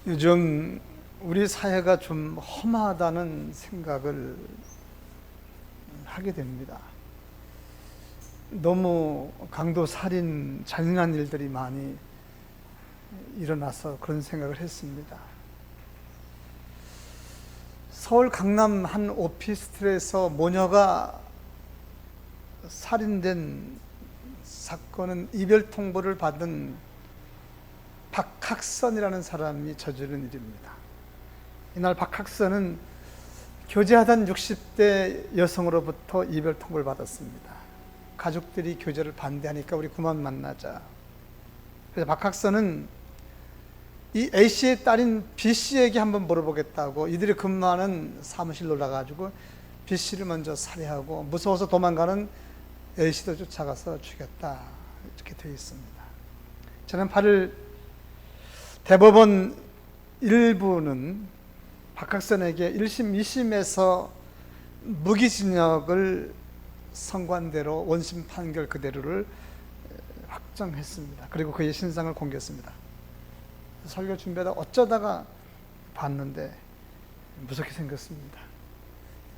요즘 우리 사회가 좀 험하다는 생각을 하게 됩니다. 너무 강도 살인, 잔인한 일들이 많이 일어나서 그런 생각을 했습니다. 서울 강남 한 오피스텔에서 모녀가 살인된 사건은 이별 통보를 받은 박학선이라는 사람이 저지른 일입니다. 이날 박학선은 교제하던 60대 여성으로부터 이별 통보를 받았습니다. 가족들이 교제를 반대하니까 우리 그만 만나자. 그래서 박학선은 이 A씨의 딸인 B씨에게 한번 물어보겠다고 이들이 근무하는 사무실로 올라가지고 B씨를 먼저 살해하고 무서워서 도망가는 A씨도 쫓아가서 죽였다. 이렇게 되어 있습니다. 지난 8일 대법원 일부는 박학선에게 1심, 2심에서 무기징역을 선고한대로 원심 판결 그대로를 확정했습니다. 그리고 그의 신상을 공개했습니다. 설교 준비하다가 어쩌다가 봤는데 무섭게 생겼습니다.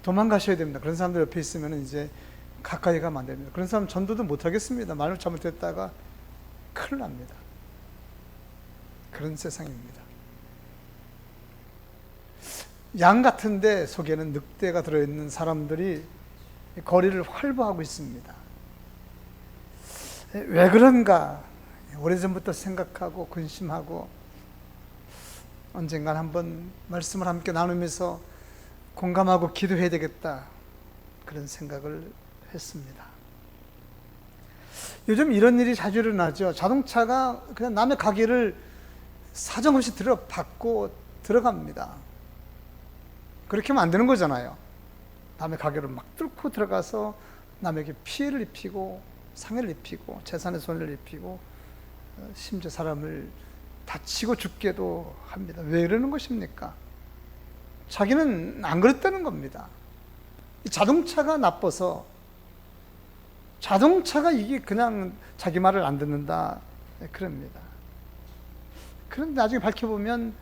도망가셔야 됩니다. 그런 사람들 옆에 있으면 이제 가까이 가면 안 됩니다. 그런 사람 전도도 못 하겠습니다. 말을 잘못했다가 큰일 납니다. 그런 세상입니다. 양 같은데 속에는 늑대가 들어있는 사람들이 거리를 활보하고 있습니다. 왜 그런가 오래전부터 생각하고 근심하고 언젠간 한번 말씀을 함께 나누면서 공감하고 기도해야 되겠다 그런 생각을 했습니다. 요즘 이런 일이 자주 일어나죠. 자동차가 그냥 남의 가게를 사정없이 받고 들어갑니다. 그렇게 하면 안 되는 거잖아요. 남의 가게를 막 뚫고 들어가서 남에게 피해를 입히고 상해를 입히고 재산에 손해를 입히고 심지어 사람을 다치고 죽게도 합니다. 왜 이러는 것입니까? 자기는 안 그랬다는 겁니다. 자동차가 나빠서 자동차가 이게 그냥 자기 말을 안 듣는다 그럽니다. 그런데 나중에 밝혀보면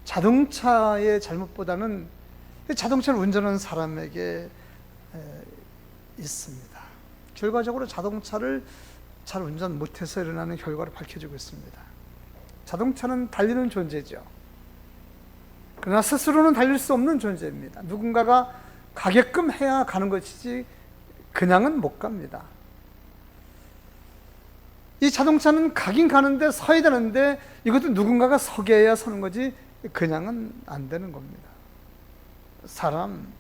자동차의 잘못보다는 자동차를 운전하는 사람에게 있습니다. 결과적으로 자동차를 잘 운전 못해서 일어나는 결과를 밝혀지고 있습니다. 자동차는 달리는 존재죠. 그러나 스스로는 달릴 수 없는 존재입니다. 누군가가 가게끔 해야 가는 것이지 그냥은 못 갑니다. 이 자동차는 가긴 가는데 서야 되는데 이것도 누군가가 서게 해야 서는 거지 그냥은 안 되는 겁니다. 사람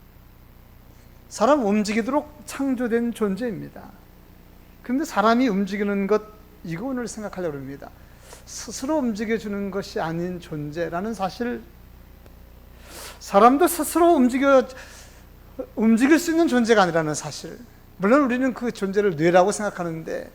움직이도록 창조된 존재입니다. 그런데 사람이 움직이는 것 이거 오늘 생각하려고 합니다. 스스로 움직여주는 것이 아닌 존재라는 사실, 사람도 스스로 움직일 수 있는 존재가 아니라는 사실. 물론 우리는 그 존재를 뇌라고 생각하는데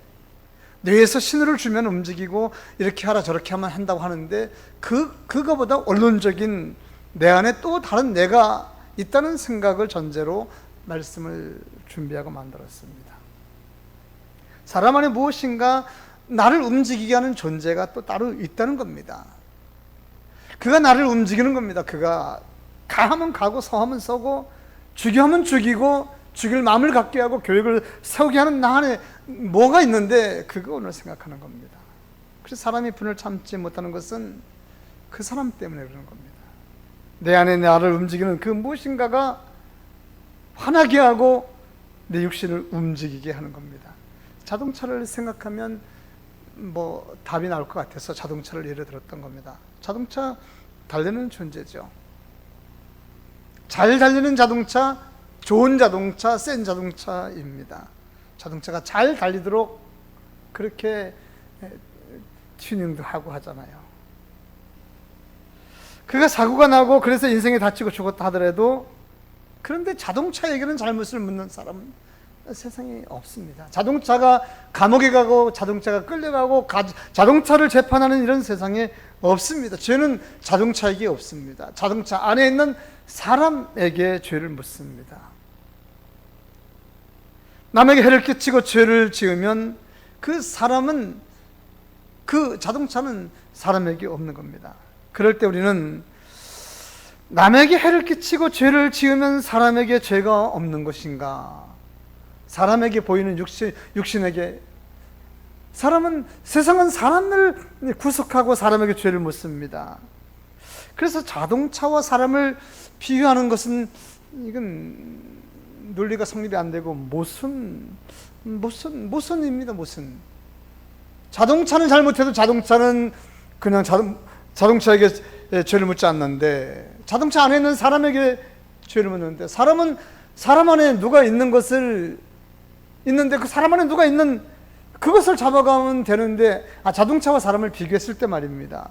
뇌에서 신호를 주면 움직이고 이렇게 하라 저렇게 하면 한다고 하는데 그거보다 원론적인 내 안에 또 다른 내가 있다는 생각을 전제로 말씀을 준비하고 만들었습니다. 사람 안에 무엇인가 나를 움직이게 하는 존재가 또 따로 있다는 겁니다. 그가 나를 움직이는 겁니다. 그가 가하면 가고 서하면 서고 죽여 하면 죽이고 죽일 마음을 갖게 하고 계획을 세우게 하는 나 안에 뭐가 있는데 그거 오늘 생각하는 겁니다. 그래서 사람이 분을 참지 못하는 것은 그 사람 때문에 그러는 겁니다. 내 안에 나를 움직이는 그 무엇인가가 화나게 하고 내 육신을 움직이게 하는 겁니다. 자동차를 생각하면 뭐 답이 나올 것 같아서 자동차를 예를 들었던 겁니다. 자동차 달리는 존재죠. 잘 달리는 자동차, 좋은 자동차, 센 자동차입니다. 자동차가 잘 달리도록 그렇게 튜닝도 하고 하잖아요. 그가 사고가 나고 그래서 인생에 다치고 죽었다 하더라도 그런데 자동차에게는 잘못을 묻는 사람은 세상에 없습니다. 자동차가 감옥에 가고 자동차가 끌려가고 자동차를 재판하는 이런 세상에 없습니다. 죄는 자동차에게 없습니다. 자동차 안에 있는 사람에게 죄를 묻습니다. 남에게 해를 끼치고 죄를 지으면 그 사람은 그 자동차는 사람에게 없는 겁니다. 그럴 때 우리는 남에게 해를 끼치고 죄를 지으면 사람에게 죄가 없는 것인가? 사람에게 보이는 육신에게 세상은 사람을 구속하고 사람에게 죄를 묻습니다. 그래서 자동차와 사람을 비교하는 것은 이건 논리가 성립이 안 되고 모순입니다. 모순. 자동차는 잘못해도 자동차는 그냥 자동차에게 죄를 묻지 않는데, 자동차 안에 있는 사람에게 죄를 묻는데, 사람은 사람 안에 누가 있는 것을 있는데 그 사람 안에 누가 있는 그것을 잡아가면 되는데, 자동차와 사람을 비교했을 때 말입니다.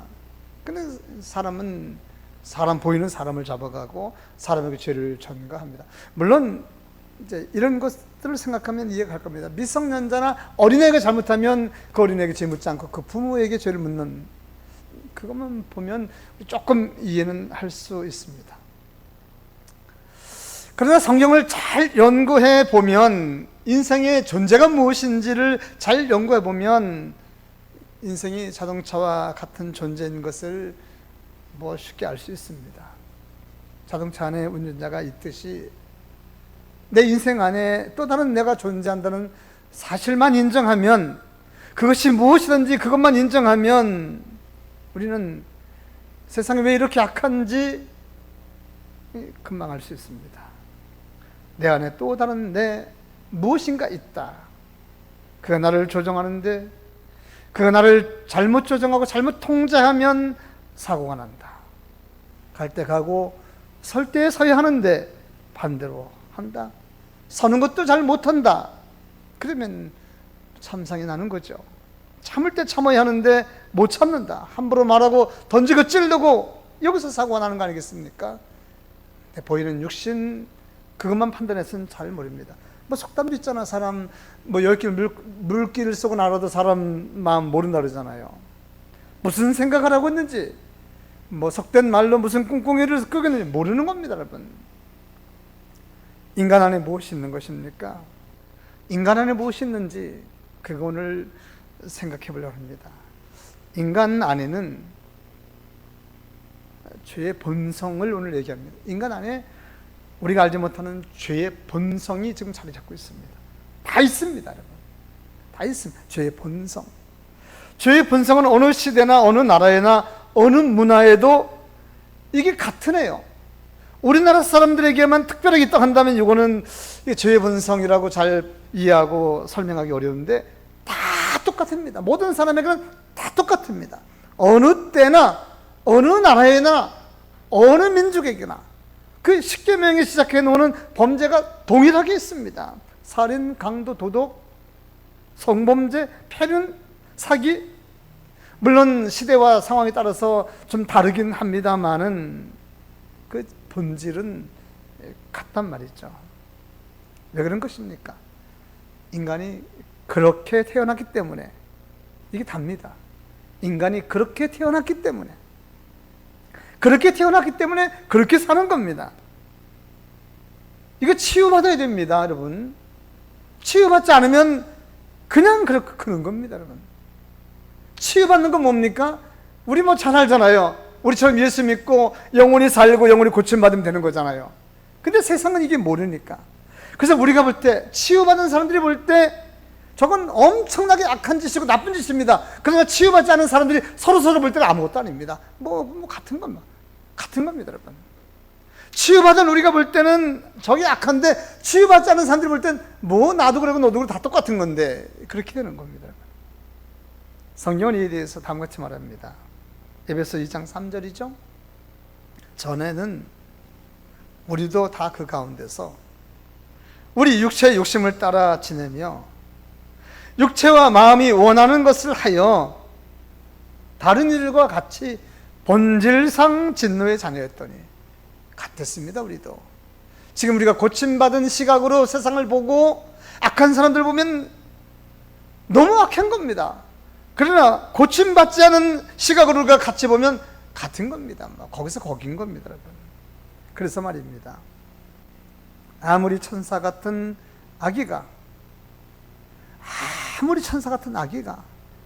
근데 사람은 보이는 사람을 잡아가고 사람에게 죄를 전가합니다. 물론 이제 이런 것들을 생각하면 이해가 갈 겁니다. 미성년자나 어린애가 잘못하면 그 어린애에게 죄 묻지 않고 그 부모에게 죄를 묻는, 그것만 보면 조금 이해는 할 수 있습니다. 그러나 성경을 잘 연구해 보면, 인생의 존재가 무엇인지를 잘 연구해 보면 인생이 자동차와 같은 존재인 것을 쉽게 알 수 있습니다. 자동차 안에 운전자가 있듯이 내 인생 안에 또 다른 내가 존재한다는 사실만 인정하면, 그것이 무엇이든지 그것만 인정하면 우리는 세상이 왜 이렇게 악한지 금방 알 수 있습니다. 내 안에 또 다른 무엇인가 있다. 그가 나를 조정하는데, 그가 나를 잘못 조정하고 잘못 통제하면 사고가 난다. 갈 때 가고 설 때 서야 하는데 반대로 한다. 서는 것도 잘 못한다. 그러면 참상이 나는 거죠. 참을 때 참아야 하는데 못 참는다. 함부로 말하고 던지고 찌르고, 여기서 사고가 나는 거 아니겠습니까? 보이는 육신 그것만 판단해서는 잘 모릅니다. 속담도 있잖아. 사람 10길 물길을 쏘고 날아도 사람 마음 모른다 그러잖아요. 무슨 생각을 하고 있는지, 속된 말로 무슨 꿍꿍이를 끄고 있는지 모르는 겁니다, 여러분. 인간 안에 무엇이 있는 것입니까? 인간 안에 무엇이 있는지 그거 오늘 생각해 보려고 합니다. 인간 안에는 죄의 본성을 오늘 얘기합니다. 인간 안에 우리가 알지 못하는 죄의 본성이 지금 자리 잡고 있습니다. 다 있습니다, 여러분. 다 있습니다. 죄의 본성. 죄의 본성은 어느 시대나 어느 나라에나 어느 문화에도 이게 같은 애요. 우리나라 사람들에게만 특별하게 있다고 한다면 이거는 죄의 본성이라고 잘 이해하고 설명하기 어려운데, 다 똑같습니다. 모든 사람에게는 다 똑같습니다. 어느 때나 어느 나라에나 어느 민족에게나 그 십계명이 시작해 놓는 범죄가 동일하게 있습니다. 살인, 강도, 도둑, 성범죄, 폐륜, 사기. 물론 시대와 상황에 따라서 좀 다르긴 합니다만은 그 본질은 같단 말이죠. 왜 그런 것입니까? 인간이 그렇게 태어났기 때문에 이게 답니다. 인간이 그렇게 태어났기 때문에 그렇게 사는 겁니다. 이거 치유받아야 됩니다, 여러분. 치유받지 않으면 그냥 그런 겁니다, 여러분. 치유받는 건 뭡니까? 우리 잘 알잖아요. 우리처럼 예수 믿고 영혼이 살고 영혼이 고침받으면 되는 거잖아요. 근데 세상은 이게 모르니까. 그래서 우리가 볼 때, 치유받은 사람들이 볼 때 저건 엄청나게 악한 짓이고 나쁜 짓입니다. 그러나 치유받지 않은 사람들이 서로 볼 때는 아무것도 아닙니다. 같은 겁니다. 같은 겁니다, 여러분. 치유받은 우리가 볼 때는 저게 악한데, 치유받지 않은 사람들이 볼 땐 나도 그러고 너도 그러고 다 똑같은 건데, 그렇게 되는 겁니다, 여러분. 성경은 이에 대해서 다음같이 말합니다. 에베소 2장 3절이죠. 전에는 우리도 다 그 가운데서 우리 육체의 욕심을 따라 지내며 육체와 마음이 원하는 것을 하여 다른 이들과 같이 본질상 진노의 자녀였더니, 같았습니다. 우리도 지금 우리가 고침받은 시각으로 세상을 보고 악한 사람들 보면 너무 악한 겁니다. 그러나 고침받지 않은 시각으로 우리가 같이 보면 같은 겁니다. 거기서 거긴 겁니다, 여러분. 그래서 말입니다. 아무리 천사 같은 아기가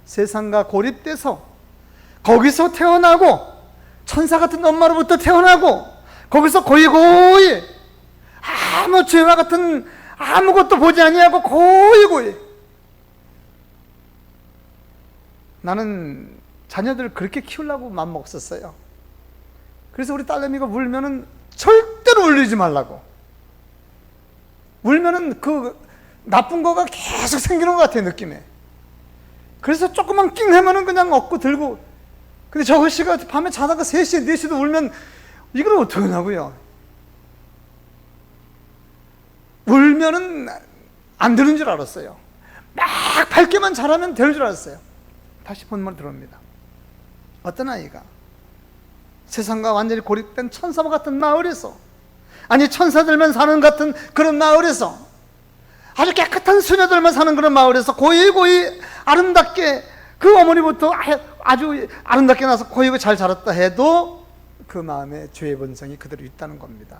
세상과 고립돼서 거기서 태어나고 천사 같은 엄마로부터 태어나고 거기서 고이고이 아무 죄와 같은 아무것도 보지 아니하고 고이고이. 나는 자녀들을 그렇게 키우려고 맘먹었었어요. 그래서 우리 딸내미가 울면은 절대로 울리지 말라고. 울면은 그 나쁜 거가 계속 생기는 것 같아요, 느낌에. 그래서 조금만 낑 하면은 그냥 얻고 들고. 근데 저것이가 밤에 자다가 3시, 4시도 울면 이걸 어떻게 하냐고요. 울면은 안 되는 줄 알았어요. 막 밝게만 잘하면 되는 줄 알았어요. 다시 본문 들어옵니다. 어떤 아이가 세상과 완전히 고립된 천사와 같은 마을에서, 아니 천사들만 사는 같은 그런 마을에서, 아주 깨끗한 수녀들만 사는 그런 마을에서 고이고이 아름답게 그 어머니부터 아주 아름답게 나서 고이고이 잘 자랐다 해도 그 마음에 죄의 본성이 그대로 있다는 겁니다.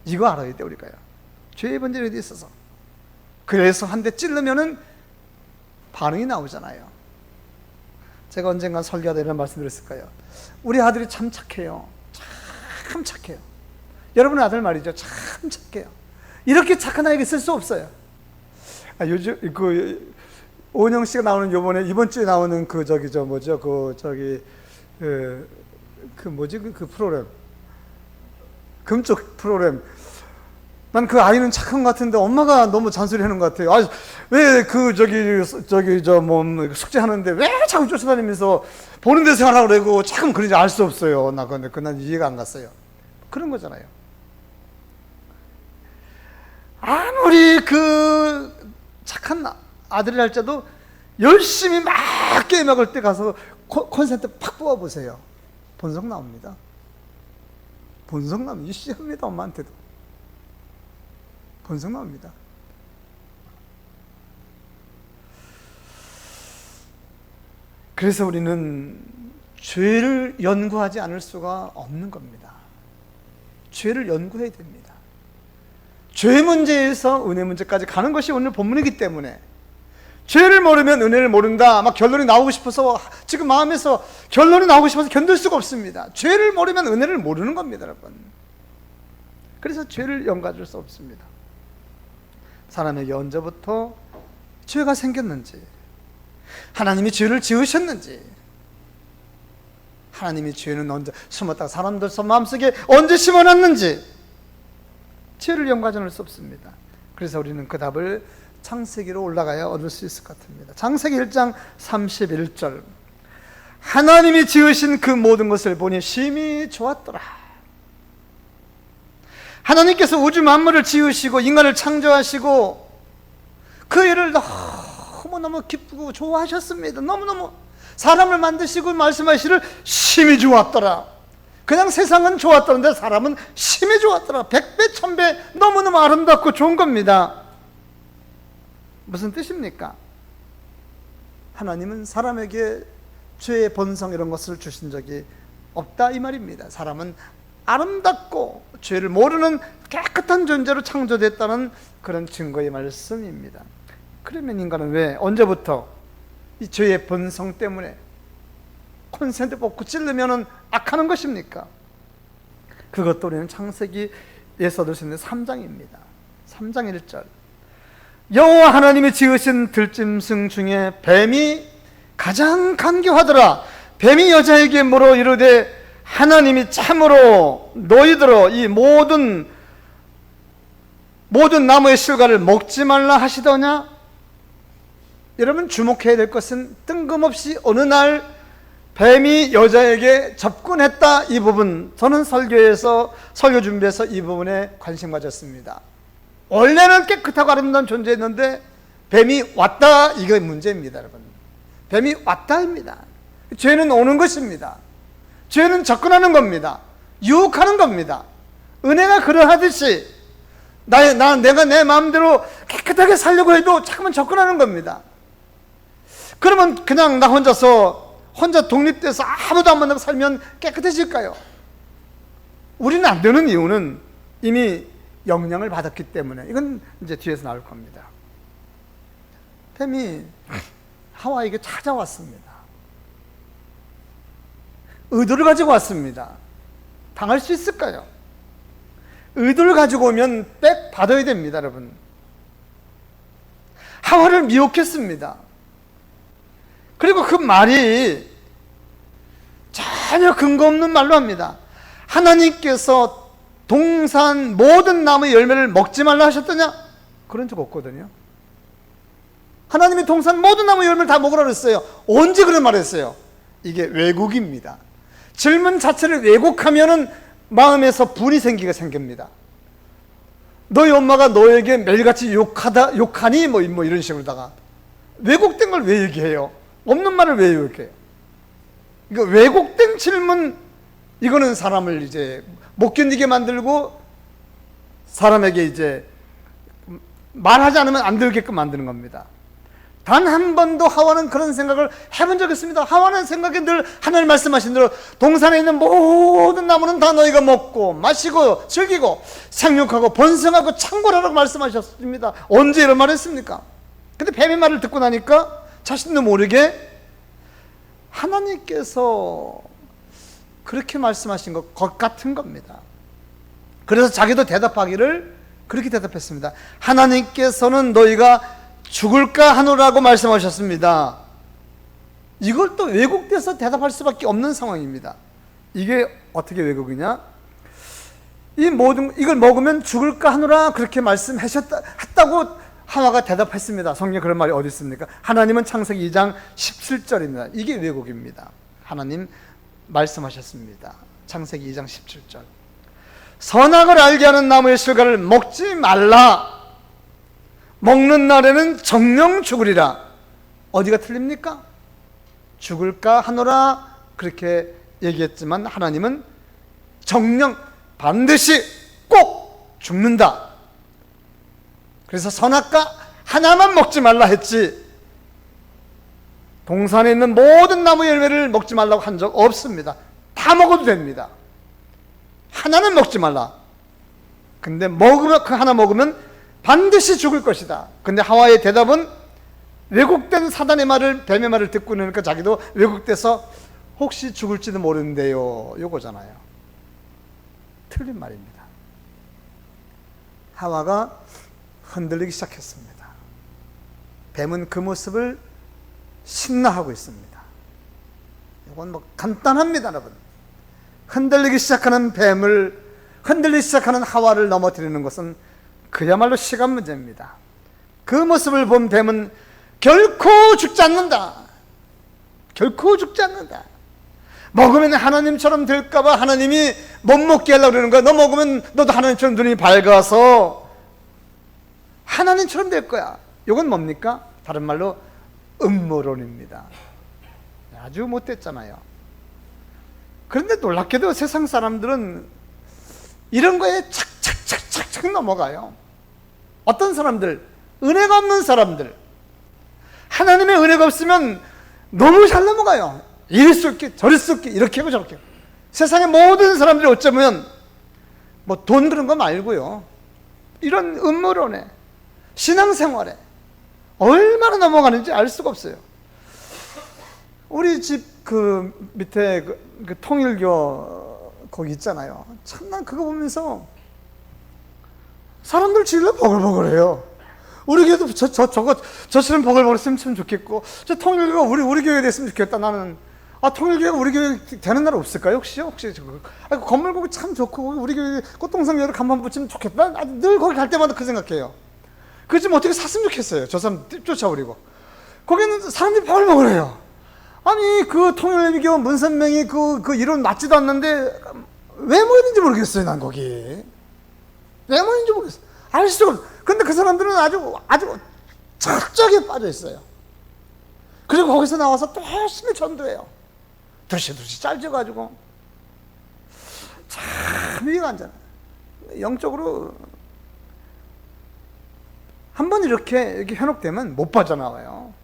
이거 알아야 돼 우리가요. 죄의 본성이 어디 있어서. 그래서 한 대 찔르면은 반응이 나오잖아요. 제가 언젠가 설교하다 이런 말씀 드렸을 거예요. 우리 아들이 참 착해요. 참 착해요. 여러분의 아들 말이죠. 참 착해요. 이렇게 착한 아이가 있을 수 없어요. 요즘 그 오은영 씨가 나오는 이번 주에 나오는 그 프로그램, 금쪽 프로그램. 난 그 아이는 착한 것 같은데 엄마가 너무 잔소리하는 것 같아요. 아, 왜 숙제하는데 왜 자꾸 쫓아다니면서 보는 데서 하라고 그러고 참 그런지 알 수 없어요. 근데 그난 이해가 안 갔어요. 그런 거잖아요. 아무리 그 착한 아들이랄지라도 열심히 막 게임할 때 가서 콘센트 팍 뽑아보세요. 본성 나옵니다. 본성 나옵니다. 유시합니다. 엄마한테도. 본성 나옵니다. 그래서 우리는 죄를 연구하지 않을 수가 없는 겁니다. 죄를 연구해야 됩니다. 죄 문제에서 은혜 문제까지 가는 것이 오늘 본문이기 때문에, 죄를 모르면 은혜를 모른다 막 결론이 나오고 싶어서, 지금 마음에서 결론이 나오고 싶어서 견딜 수가 없습니다. 죄를 모르면 은혜를 모르는 겁니다, 여러분. 그래서 죄를 연구할 수 없습니다. 사람에게 언제부터 죄가 생겼는지, 하나님이 죄를 지으셨는지, 하나님이 죄는 언제 심었다가 사람들 마음속에 언제 심어놨는지 죄를 연구하지 않을 수 없습니다. 그래서 우리는 그 답을 창세기로 올라가야 얻을 수 있을 것 같습니다. 창세기 1장 31절, 하나님이 지으신 그 모든 것을 보니 심히 좋았더라. 하나님께서 우주 만물을 지으시고 인간을 창조하시고 그 일을 너무너무 기쁘고 좋아하셨습니다. 너무너무 사람을 만드시고 말씀하시를 심히 좋았더라. 그냥 세상은 좋았다는데 사람은 심히 좋았더라. 100배 1000배 너무너무 아름답고 좋은 겁니다. 무슨 뜻입니까? 하나님은 사람에게 죄의 본성 이런 것을 주신 적이 없다 이 말입니다. 사람은 아름답고 죄를 모르는 깨끗한 존재로 창조됐다는 그런 증거의 말씀입니다. 그러면 인간은 왜 언제부터 이 죄의 본성 때문에 콘센트 뽑고 찔르면 악하는 것입니까? 그것도 우리는 창세기에서 얻을 수 있는 3장입니다. 3장 1절, 여호와 하나님이 지으신 들짐승 중에 뱀이 가장 간교하더라. 뱀이 여자에게 물어 이르되 하나님이 참으로 너희들어 이 모든 나무의 실과를 먹지 말라 하시더냐? 여러분 주목해야 될 것은 뜬금없이 어느 날 뱀이 여자에게 접근했다 이 부분, 저는 설교 준비해서 이 부분에 관심 가졌습니다. 원래는 깨끗하고 아름다운 존재였는데 뱀이 왔다, 이게 문제입니다. 여러분, 뱀이 왔다입니다. 죄는 오는 것입니다. 죄는 접근하는 겁니다. 유혹하는 겁니다. 은혜가 그러하듯이 내가 내 마음대로 깨끗하게 살려고 해도 자꾸만 접근하는 겁니다. 그러면 그냥 나 혼자 독립돼서 아무도 안 만나고 살면 깨끗해질까요? 우리는 안 되는 이유는 이미 영향을 받았기 때문에, 이건 이제 뒤에서 나올 겁니다. 뱀이 하와에게 찾아왔습니다. 의도를 가지고 왔습니다. 당할 수 있을까요? 의도를 가지고 오면 백 받아야 됩니다, 여러분. 하와를 미혹했습니다. 그리고 그 말이 전혀 근거 없는 말로 합니다. 하나님께서 동산 모든 나무의 열매를 먹지 말라 하셨더냐? 그런 적 없거든요. 하나님이 동산 모든 나무의 열매를 다 먹으라 그랬어요. 언제 그런 말을 했어요? 이게 왜곡입니다. 질문 자체를 왜곡하면은 마음에서 분이 생깁니다. 너희 엄마가 너에게 매일같이 욕하니? 뭐 이런 식으로다가. 왜곡된 걸 왜 얘기해요? 없는 말을 왜 얘기해요? 그러니까 왜곡된 질문, 이거는 사람을 이제 못 견디게 만들고 사람에게 이제 말하지 않으면 안 들게끔 만드는 겁니다. 단 한 번도 하와는 그런 생각을 해본 적이 없습니다. 하와는 생각에 늘 하나님 말씀하신 대로 동산에 있는 모든 나무는 다 너희가 먹고 마시고 즐기고 생육하고 번성하고 창궐하라고 말씀하셨습니다. 언제 이런 말을 했습니까? 근데 뱀의 말을 듣고 나니까 자신도 모르게 하나님께서 그렇게 말씀하신 것 같은 겁니다. 그래서 자기도 대답하기를 그렇게 대답했습니다. 하나님께서는 너희가 죽을까 하노라고 말씀하셨습니다. 이걸 또 왜곡돼서 대답할 수밖에 없는 상황입니다. 이게 어떻게 왜곡이냐? 이걸 먹으면 죽을까 하노라 그렇게 했다고 하와가 대답했습니다. 성경에 그런 말이 어디 있습니까? 하나님은 창세기 2장 17절입니다. 이게 왜곡입니다. 하나님 말씀하셨습니다. 창세기 2장 17절. 선악을 알게 하는 나무의 실과를 먹지 말라. 먹는 날에는 정령 죽으리라. 어디가 틀립니까? 죽을까 하노라 그렇게 얘기했지만 하나님은 정령 반드시 꼭 죽는다. 그래서 선악과 하나만 먹지 말라 했지 동산에 있는 모든 나무 열매를 먹지 말라고 한 적 없습니다. 다 먹어도 됩니다. 하나는 먹지 말라. 근데 그 하나 먹으면 반드시 죽을 것이다. 근데 하와의 대답은 왜곡된 사단의 말을, 뱀의 말을 듣고 있으니까 자기도 왜곡돼서 혹시 죽을지도 모르는데요, 요거잖아요. 틀린 말입니다. 하와가 흔들리기 시작했습니다. 뱀은 그 모습을 신나하고 있습니다. 이건 뭐 간단합니다, 여러분. 흔들리기 시작하는 흔들리기 시작하는 하와를 넘어뜨리는 것은 그야말로 시간 문제입니다. 그 모습을 본 뱀은 결코 죽지 않는다. 결코 죽지 않는다. 먹으면 하나님처럼 될까봐 하나님이 못 먹게 하려고 그러는 거야. 너 먹으면 너도 하나님처럼 눈이 밝아서 하나님처럼 될 거야. 이건 뭡니까? 다른 말로 음모론입니다. 아주 못됐잖아요. 그런데 놀랍게도 세상 사람들은 이런 거에 착착착착 넘어가요. 어떤 사람들, 은혜가 없는 사람들, 하나님의 은혜가 없으면 너무 잘 넘어가요. 이럴 수 없게 저럴 수 없게 이렇게 하고 저렇게. 세상의 모든 사람들이 어쩌면 뭐 돈 그런 거 말고요, 이런 음모론에 신앙생활에 얼마나 넘어가는지 알 수가 없어요. 우리 집 그 밑에 그 통일교 거기 있잖아요. 참 난 그거 보면서 사람들 질러 버글버글해요. 우리 교회도 저처럼 버글버글 했으면 참 좋겠고, 저 통일교가 우리 교회 됐으면 좋겠다. 나는 통일교가 우리 교회 되는 날 없을까요? 혹시 건물 거기 참 좋고 우리 교회 꽃동산교회로 간판 붙이면 좋겠다. 늘 거기 갈 때마다 그 생각해요. 그 좀 어떻게 샀으면 좋겠어요. 저 사람 쫓아오리고. 거기는 사람들이 버글버글해요. 아니 그 통일교 문선명이 그 이론 맞지도 않는데 왜 모이는지 모르겠어요. 난 거기 왜 모이는지 모르겠어요. 알 수가 없어요. 근데 그 사람들은 아주 철저하게 빠져 있어요. 그리고 거기서 나와서 또 열심히 전도해요. 두시 짤져가지고 참 이해가 안 되잖아요. 영적으로 한번 이렇게 현혹되면 못 빠져나와요.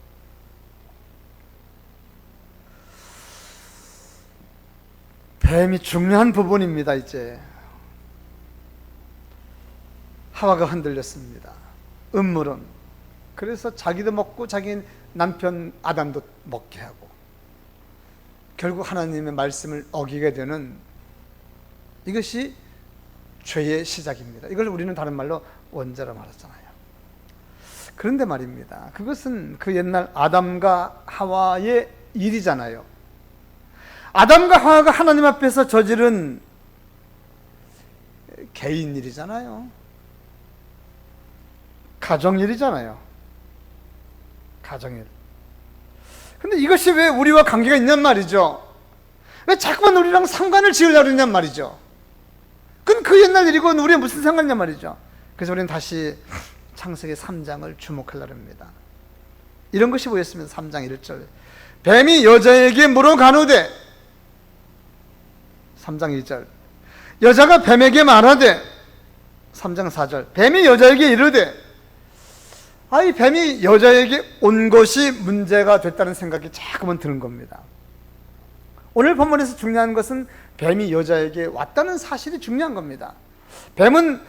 뱀이 중요한 부분입니다. 이제 하와가 흔들렸습니다. 음모론. 그래서 자기도 먹고 자기 남편 아담도 먹게 하고, 결국 하나님의 말씀을 어기게 되는 이것이 죄의 시작입니다. 이걸 우리는 다른 말로 원죄라 말하잖아요. 그런데 말입니다. 그것은 그 옛날 아담과 하와의 일이잖아요. 아담과 하와가 하나님 앞에서 저지른 개인 일이잖아요. 가정일이잖아요. 가정일. 근데 이것이 왜 우리와 관계가 있냔 말이죠. 왜 자꾸만 우리랑 상관을 지으려고 그러냔 말이죠. 그건 그 옛날 일이고 우리가 무슨 상관이냔 말이죠. 그래서 우리는 다시 창세기 3장을 주목하려고 합니다. 이런 것이 보였습니다. 3장 1절. 뱀이 여자에게 물어가누되, 3장 2절. 여자가 뱀에게 말하되, 3장 4절. 뱀이 여자에게 이르되, 이 뱀이 여자에게 온 것이 문제가 됐다는 생각이 자꾸만 드는 겁니다. 오늘 본문에서 중요한 것은 뱀이 여자에게 왔다는 사실이 중요한 겁니다. 뱀은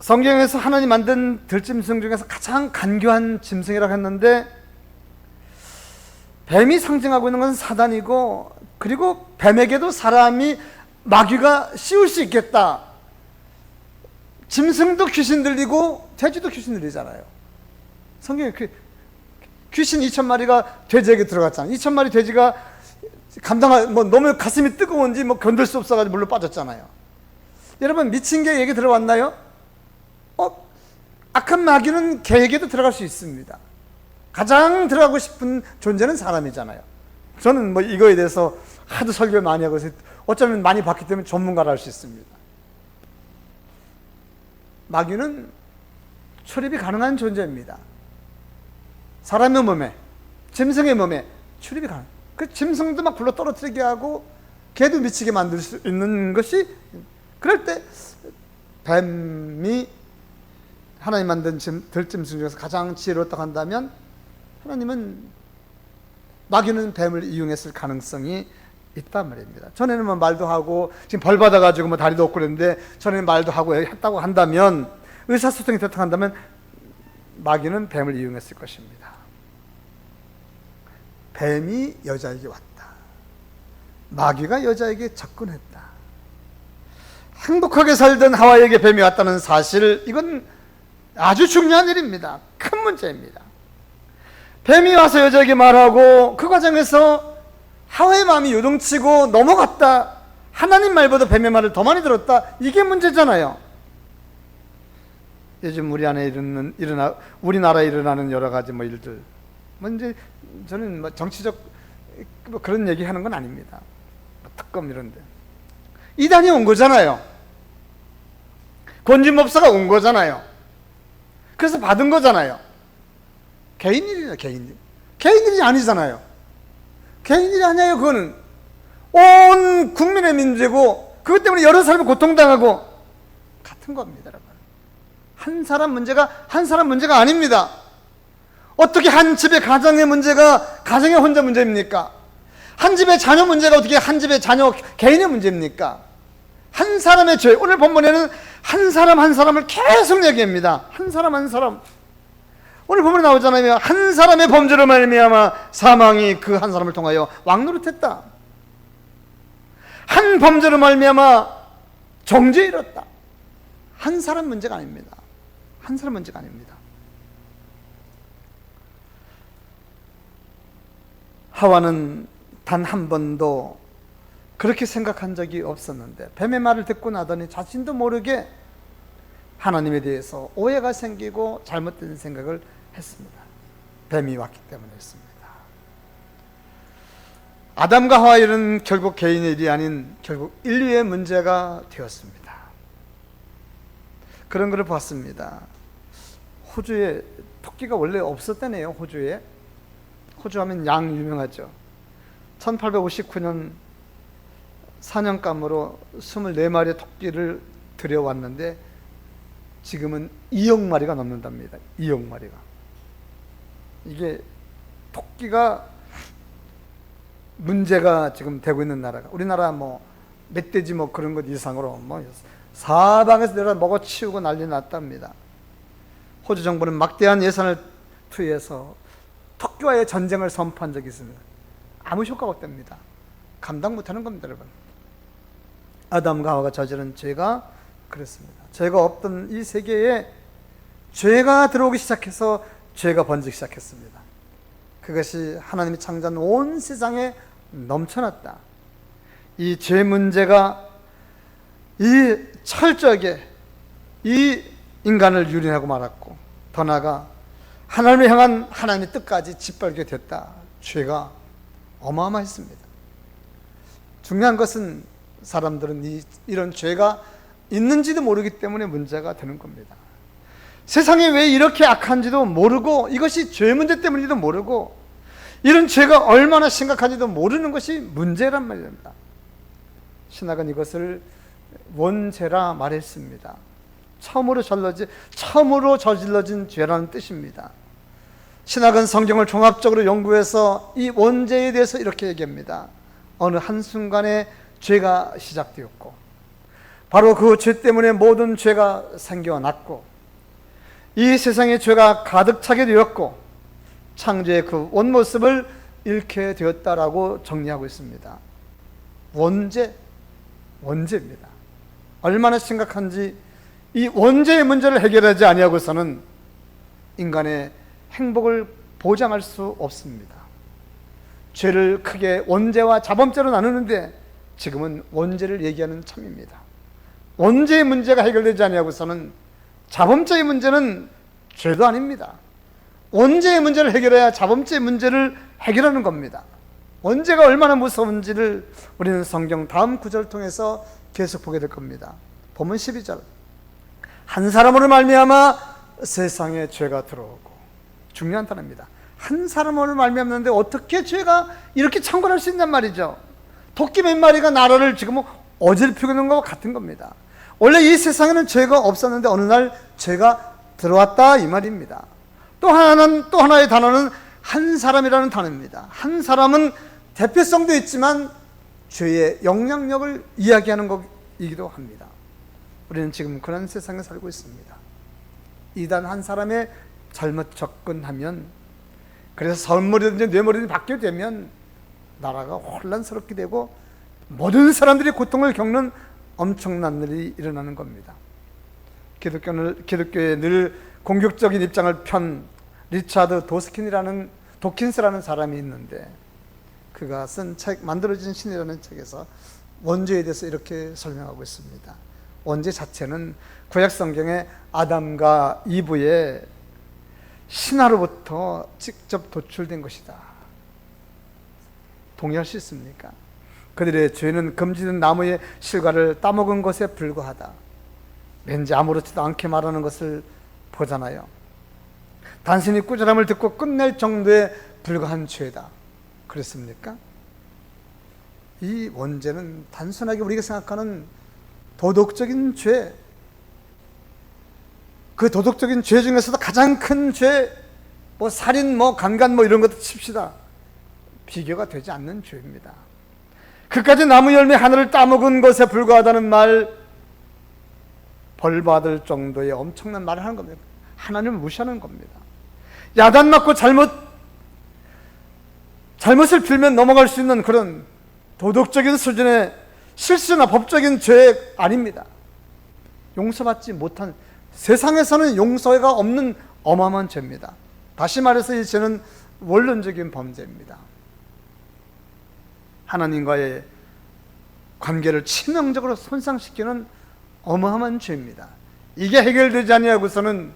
성경에서 하나님 만든 들짐승 중에서 가장 간교한 짐승이라고 했는데, 뱀이 상징하고 있는 것은 사단이고, 그리고 뱀에게도 사람이 마귀가 씌울 수 있겠다. 짐승도 귀신 들리고 돼지도 귀신 들리잖아요. 성경에 귀신 2,000마리가 돼지에게 들어갔잖아요. 2,000마리 돼지가 너무 가슴이 뜨거운지 견딜 수 없어가지고 물로 빠졌잖아요. 여러분, 미친 개 얘기 들어왔나요? 악한 마귀는 개에게도 들어갈 수 있습니다. 가장 들어가고 싶은 존재는 사람이잖아요. 저는 이거에 대해서 하도 설교를 많이 하고 있어요. 어쩌면 많이 봤기 때문에 전문가라 할 수 있습니다. 마귀는 출입이 가능한 존재입니다. 사람의 몸에, 짐승의 몸에 출입이 가능. 그 짐승도 막 굴러 떨어뜨리게 하고 개도 미치게 만들 수 있는 것이, 그럴 때 뱀이 하나님 만든 들짐승 중에서 가장 지혜로웠다고 한다면, 마귀는 뱀을 이용했을 가능성이 있단 말입니다. 전에는 말도 하고, 지금 벌 받아가지고 다리도 없고 그랬는데, 전에는 말도 하고 했다고 한다면, 의사소통이 됐다고 한다면, 마귀는 뱀을 이용했을 것입니다. 뱀이 여자에게 왔다. 마귀가 여자에게 접근했다. 행복하게 살던 하와에게 뱀이 왔다는 사실, 이건 아주 중요한 일입니다. 큰 문제입니다. 뱀이 와서 여자에게 말하고, 그 과정에서 하와의 마음이 요동치고 넘어갔다. 하나님 말보다 뱀의 말을 더 많이 들었다. 이게 문제잖아요. 요즘 우리나라에 일어나는 여러 가지 일들, 이제 저는 정치적 그런 얘기하는 건 아닙니다. 특검 이런데 이단이 온 거잖아요. 권진법사가 온 거잖아요. 그래서 받은 거잖아요. 개인 일이잖아요. 개인 일이 아니잖아요. 개인 일이 아니에요. 그거는 온 국민의 문제고, 그것 때문에 여러 사람이 고통당하고 같은 겁니다, 여러분. 한 사람 문제가 아닙니다. 어떻게 한 집의 가정의 문제가 가정의 혼자 문제입니까? 한 집의 자녀 문제가 어떻게 한 집의 자녀 개인의 문제입니까? 한 사람의 죄, 오늘 본문에는 한 사람 한 사람을 계속 얘기합니다. 한 사람 한 사람. 오늘 본문에 나오잖아요. 한 사람의 범죄로 말미암아 사망이 그 한 사람을 통하여 왕노릇했다. 한 범죄로 말미암아 정죄에 이뤘다. 한 사람 문제가 아닙니다. 한 사람 문제가 아닙니다. 하와는 단 한 번도 그렇게 생각한 적이 없었는데, 뱀의 말을 듣고 나더니 자신도 모르게 하나님에 대해서 오해가 생기고 잘못된 생각을 했습니다. 뱀이 왔기 때문에 했습니다. 아담과 하와의 일은 결국 개인의 일이 아닌 결국 인류의 문제가 되었습니다. 그런 것을 봤습니다. 호주에 토끼가 원래 없었다네요. 호주에. 호주 하면 양 유명하죠. 1859년 사냥감으로 24마리의 토끼를 들여왔는데 지금은 2억 마리가 넘는답니다. 2억 마리가. 이게 토끼가 문제가 지금 되고 있는 나라가, 우리나라 멧돼지 그런 것 이상으로 사방에서 내려 먹어치우고 난리 났답니다. 호주 정부는 막대한 예산을 투여해서 토끼와의 전쟁을 선포한 적이 있습니다. 아무 효과가 없답니다. 감당 못하는 겁니다, 여러분. 아담과 하와가 저지른 죄가 그렇습니다. 죄가 없던 이 세계에 죄가 들어오기 시작해서 죄가 번지기 시작했습니다. 그것이 하나님이 창조한 온 세상에 넘쳐났다. 이 죄 문제가 이 철저하게 이 인간을 유린하고 말았고, 더 나아가 하나님을 향한 하나님의 뜻까지 짓밟게 됐다. 죄가 어마어마했습니다. 중요한 것은 사람들은 이런 죄가 있는지도 모르기 때문에 문제가 되는 겁니다. 세상에 왜 이렇게 악한지도 모르고, 이것이 죄 문제 때문인지도 모르고, 이런 죄가 얼마나 심각한지도 모르는 것이 문제란 말입니다. 신학은 이것을 원죄라 말했습니다. 처음으로 저질러진 죄라는 뜻입니다. 신학은 성경을 종합적으로 연구해서 이 원죄에 대해서 이렇게 얘기합니다. 어느 한순간에 죄가 시작되었고, 바로 그 죄 때문에 모든 죄가 생겨났고, 이 세상에 죄가 가득 차게 되었고, 창조의 그 원모습을 잃게 되었다라고 정리하고 있습니다. 원죄입니다. 얼마나 심각한지 이 원죄의 문제를 해결하지 아니하고서는 인간의 행복을 보장할 수 없습니다. 죄를 크게 원죄와 자범죄로 나누는데 지금은 원죄를 얘기하는 참입니다. 원죄의 문제가 해결되지 아니하고서는 자범죄의 문제는 죄도 아닙니다. 원죄의 문제를 해결해야 자범죄의 문제를 해결하는 겁니다. 원죄가 얼마나 무서운지를 우리는 성경 다음 구절을 통해서 계속 보게 될 겁니다. 본문 12절. 한 사람으로 말미암아 세상에 죄가 들어오고. 중요한 단어입니다. 한 사람으로 말미암는데 어떻게 죄가 이렇게 창궐할 수 있냔 말이죠. 토끼 몇 마리가 나라를 지금 어지럽히고 있는 것과 같은 겁니다. 원래 이 세상에는 죄가 없었는데 어느 날 죄가 들어왔다 이 말입니다. 또 하나의 단어는 한 사람이라는 단어입니다. 한 사람은 대표성도 있지만 죄의 영향력을 이야기하는 것이기도 합니다. 우리는 지금 그런 세상에 살고 있습니다. 이단 한 사람의 잘못 접근하면, 그래서 선물이든지 뇌물이든지 받게 되면 나라가 혼란스럽게 되고 모든 사람들이 고통을 겪는 엄청난 일이 일어나는 겁니다. 기독교에 늘 공격적인 입장을 편 리차드 도킨스라는 사람이 있는데, 그가 쓴 책 만들어진 신이라는 책에서 원죄에 대해서 이렇게 설명하고 있습니다. 원죄 자체는 구약 성경의 아담과 이브의 신화로부터 직접 도출된 것이다. 동의할 수 있습니까? 그들의 죄는 금지된 나무의 실과를 따먹은 것에 불과하다. 왠지 아무렇지도 않게 말하는 것을 보잖아요. 단순히 꾸지람을 듣고 끝낼 정도에 불과한 죄다. 그렇습니까? 이 원죄는 단순하게 우리가 생각하는 도덕적인 죄, 그 도덕적인 죄 중에서도 가장 큰 죄, 살인, 강간 이런 것도 칩시다. 비교가 되지 않는 죄입니다. 그까지 나무 열매 하나를 따먹은 것에 불과하다는 말, 벌받을 정도의 엄청난 말을 하는 겁니다. 하나님을 무시하는 겁니다. 야단 맞고 잘못을 빌면 넘어갈 수 있는 그런 도덕적인 수준의 실수나 법적인 죄 아닙니다. 용서받지 못한, 세상에서는 용서가 없는 어마어마한 죄입니다. 다시 말해서 이 죄는 원론적인 범죄입니다. 하나님과의 관계를 치명적으로 손상시키는 어마어마한 죄입니다. 이게 해결되지 아니하고서는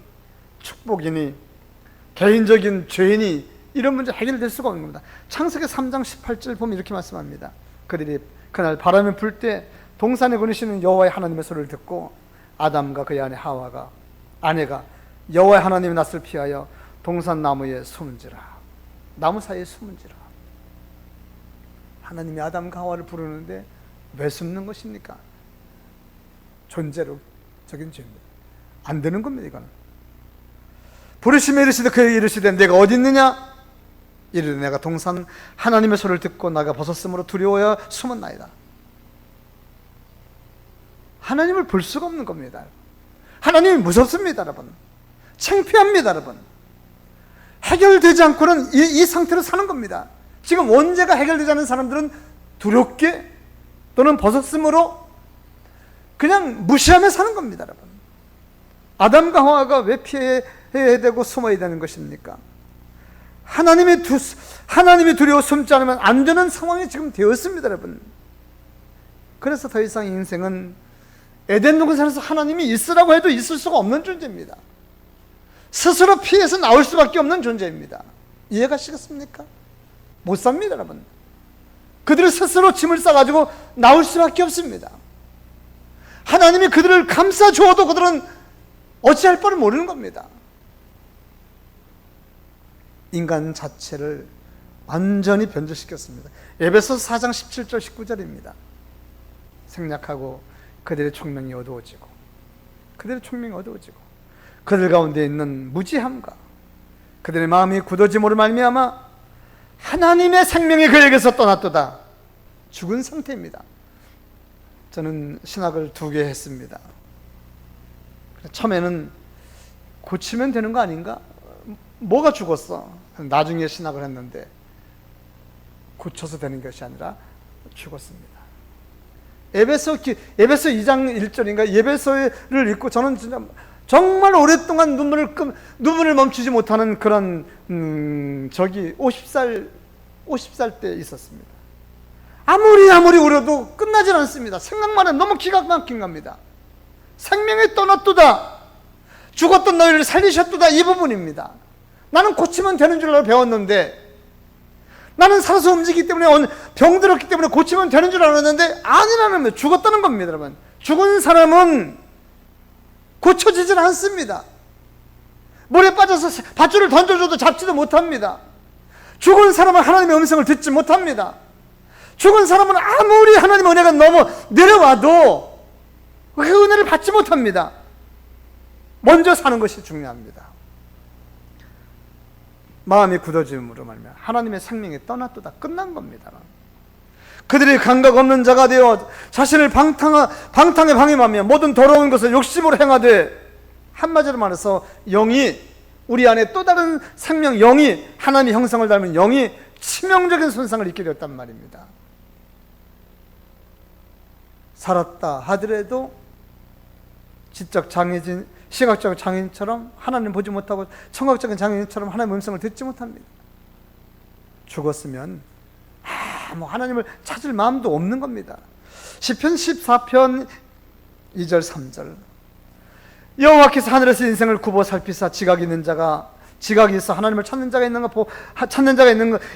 축복이니 개인적인 죄니 이런 문제 해결될 수가 없는 겁니다. 창세기 3장 18절 보면 이렇게 말씀합니다. 그들이 그날 바람이 불 때 동산에 거니시는 여호와의 하나님의 소리를 듣고 아담과 그의 아내가 여호와의 하나님의 낯을 피하여 동산 나무에 숨은지라. 나무 사이에 숨은지라. 하나님이 아담과 하와를 부르는데 왜 숨는 것입니까? 존재적인 죄입니다. 안 되는 겁니다. 이거는. 부르시며 이르시되 그에게 이르시되 내가 어디 있느냐? 이르되 내가 동산 하나님의 소리를 듣고 나가 벗었으므로 두려워야 숨었나이다. 하나님을 볼 수가 없는 겁니다. 하나님이 무섭습니다, 여러분. 창피합니다, 여러분. 해결되지 않고는 이 상태로 사는 겁니다. 지금 원죄가 해결되지 않은 사람들은 두렵게 또는 벗었으므로 그냥 무시하며 사는 겁니다, 여러분. 아담과 하와가 왜 피해야 되고 숨어야 되는 것입니까? 하나님이 두려워 숨지 않으면 안 되는 상황이 지금 되었습니다, 여러분. 그래서 더 이상 인생은 에덴 동산에서 하나님이 있으라고 해도 있을 수가 없는 존재입니다. 스스로 피해서 나올 수밖에 없는 존재입니다. 이해가시겠습니까? 못 삽니다, 여러분. 그들이 스스로 짐을 싸가지고 나올 수밖에 없습니다. 하나님이 그들을 감싸 주어도 그들은 어찌할 바를 모르는 겁니다. 인간 자체를 완전히 변절시켰습니다. 에베소서 4장 17절 19절입니다. 생략하고 그들의 총명이 어두워지고 그들 가운데 있는 무지함과 그들의 마음이 굳어짐으로 말미암아 하나님의 생명이 그에게서 떠났도다. 죽은 상태입니다. 저는 신학을 2개 했습니다. 처음에는 고치면 되는 거 아닌가? 뭐가 죽었어? 나중에 신학을 했는데 고쳐서 되는 것이 아니라 죽었습니다. 에베소 2장 1절인가 에베소를 읽고 저는 진짜 정말 오랫동안 눈물을 멈추지 못하는 그런 50살 때 있었습니다. 아무리 울어도 끝나질 않습니다. 생각만 해도 너무 기가 막힌 겁니다. 생명이 떠났도다. 죽었던 너희를 살리셨도다. 이 부분입니다. 나는 고치면 되는 줄 알고 배웠는데, 나는 살아서 움직이기 때문에 병들었기 때문에 고치면 되는 줄 알았는데 아니라는 거예요. 죽었다는 겁니다, 여러분. 죽은 사람은 고쳐지질 않습니다. 물에 빠져서 밧줄을 던져줘도 잡지도 못합니다. 죽은 사람은 하나님의 음성을 듣지 못합니다. 죽은 사람은 아무리 하나님의 은혜가 너무 내려와도 그 은혜를 받지 못합니다. 먼저 사는 것이 중요합니다. 마음이 굳어짐으로 말미암아 하나님의 생명이 떠났도다. 끝난 겁니다. 그들이 감각 없는 자가 되어 자신을 방탕에 방임하며 모든 더러운 것을 욕심으로 행하되, 한마디로 말해서 영이, 우리 안에 또 다른 생명, 영이, 하나님의 형상을 닮은 영이 치명적인 손상을 입게 되었단 말입니다. 살았다 하더라도 지적 장애진, 시각적 장애인처럼 하나님 보지 못하고 청각적인 장애인처럼 하나님의 음성을 듣지 못합니다. 죽었으면 하나님을 찾을 마음도 없는 겁니다. 시편 14편 2절 3절 여호와께서 하늘에서 인생을 굽어 살피사 지각이 있어 하나님을 찾는 자가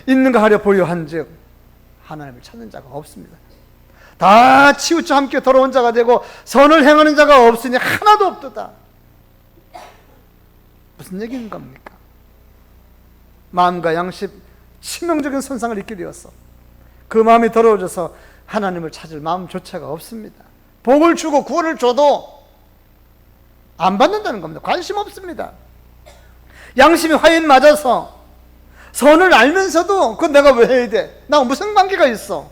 있는가 하려 보여한즉 하나님을 찾는 자가 없습니다. 다 치우쳐 함께 더러운 자가 되고 선을 행하는 자가 없으니 하나도 없도다. 무슨 얘기인 겁니까? 마음과 양심 치명적인 손상을 입게 되었어. 그 마음이 더러워져서 하나님을 찾을 마음조차가 없습니다. 복을 주고 구원을 줘도 안 받는다는 겁니다. 관심 없습니다. 양심이 화인 맞아서 선을 알면서도 그건 내가 왜 해야 돼? 나 무슨 관계가 있어?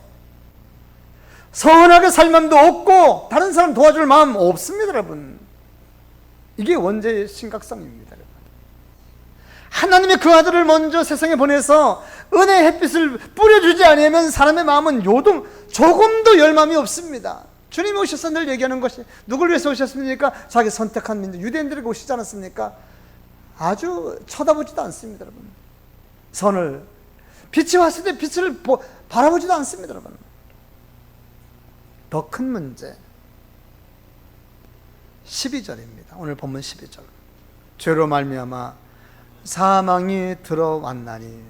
선하게 살 마음도 없고 다른 사람 도와줄 마음 없습니다, 여러분. 이게 원죄의 심각성입니다, 여러분. 하나님이 그 아들을 먼저 세상에 보내서 은혜의 햇빛을 뿌려주지 않으면 사람의 마음은 조금도 열마음이 없습니다. 주님이 오셔서 늘 얘기하는 것이 누굴 위해서 오셨습니까? 자기 선택한 민족 유대인들에게 오시지 않았습니까? 아주 쳐다보지도 않습니다, 여러분. 선을 빛이 왔을 때 빛을 바라보지도 않습니다, 여러분. 더 큰 문제 12절입니다. 오늘 본문 12절. 죄로 말미암아 사망이 들어왔나니,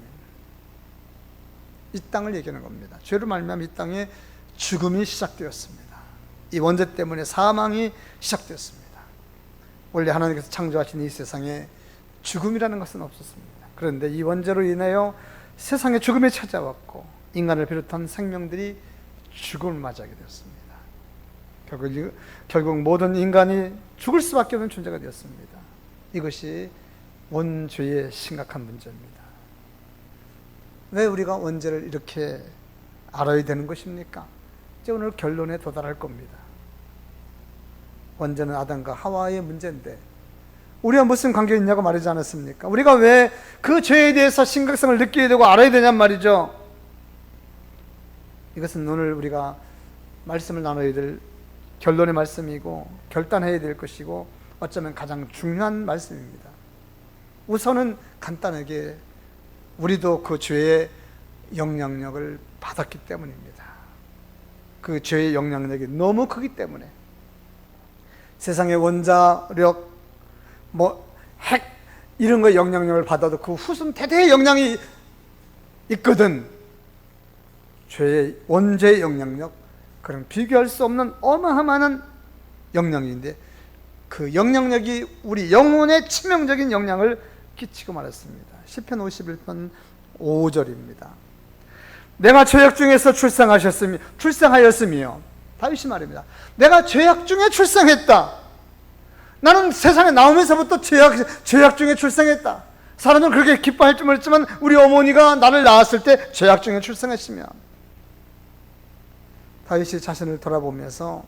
이 땅을 얘기하는 겁니다. 죄로 말미암아 이 땅에 죽음이 시작되었습니다. 이 원죄 때문에 사망이 시작되었습니다. 원래 하나님께서 창조하신 이 세상에 죽음이라는 것은 없었습니다. 그런데 이 원죄로 인하여 세상에 죽음이 찾아왔고 인간을 비롯한 생명들이 죽음을 맞이하게 되었습니다. 결국 모든 인간이 죽을 수밖에 없는 존재가 되었습니다. 이것이 원죄의 심각한 문제입니다. 왜 우리가 원죄를 이렇게 알아야 되는 것입니까? 이제 오늘 결론에 도달할 겁니다. 원죄는 아담과 하와의 문제인데 우리가 무슨 관계가 있냐고 말하지 않았습니까? 우리가 왜 그 죄에 대해서 심각성을 느끼게 되고 알아야 되냔 말이죠. 이것은 오늘 우리가 말씀을 나눠야 될 결론의 말씀이고 결단해야 될 것이고 어쩌면 가장 중요한 말씀입니다. 우선은 간단하게 우리도 그 죄의 영향력을 받았기 때문입니다. 그 죄의 영향력이 너무 크기 때문에 세상의 원자력, 핵 이런 거에 영향력을 받아도 그 후순 대대의 영향이 있거든. 죄의 원죄의 영향력, 그럼 비교할 수 없는 어마어마한 영향인데 그 영향력이 우리 영혼에 치명적인 영향을 끼치고 말았습니다. 시편 51편 5절입니다. 내가 죄악 중에서 출생하였으며 다윗이 말입니다. 내가 죄악 중에 출생했다. 나는 세상에 나오면서부터 죄악 중에 출생했다. 사람은 그렇게 기뻐할 줄 몰랐지만 우리 어머니가 나를 낳았을 때 죄악 중에 출생했으며, 다윗이 자신을 돌아보면서